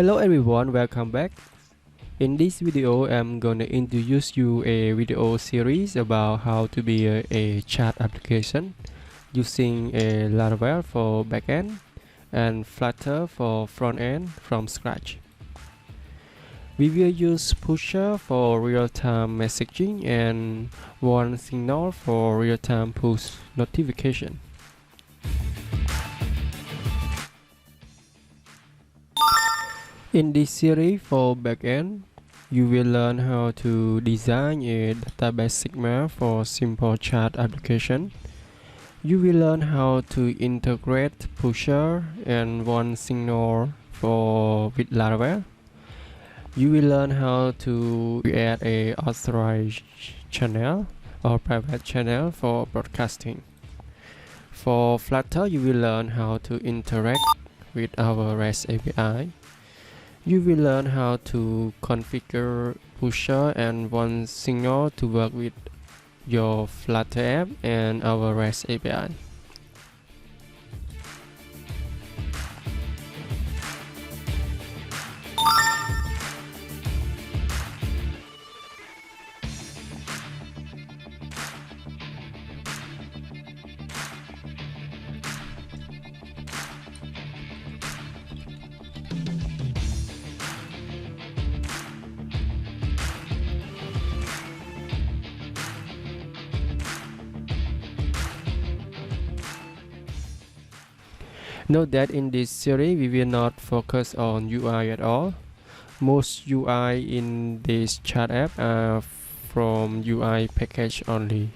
Hello everyone, welcome back. In this video, I'm gonna introduce you a video series about how to build a chat application using a Laravel for backend and Flutter for frontend from scratch. We will use Pusher for real-time messaging and OneSignal for real-time push notification. In this series for backend, you will learn how to design a database schema for simple chat application. You will learn how to integrate Pusher and OneSignal with Laravel. You will learn how to create a authorized channel or private channel for broadcasting. For Flutter, you will learn how to interact with our REST API. You will learn how to configure Pusher and OneSignal to work with your Flutter app and our REST API. Note that in this series we will not focus on UI at all. Most UI in this chat app are from UI package only.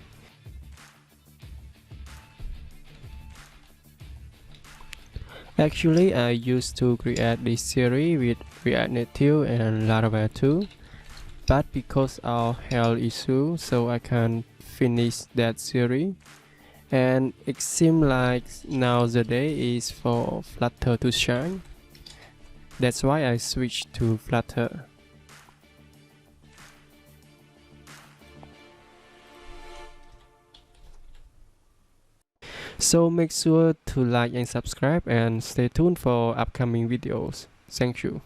Actually, I used to create this series with React Native and Laravel too, but because of health issue, so I can't finish that series. And it seems like nowadays is for Flutter to shine. That's why I switched to Flutter. So make sure to like and subscribe and stay tuned for upcoming videos. Thank you.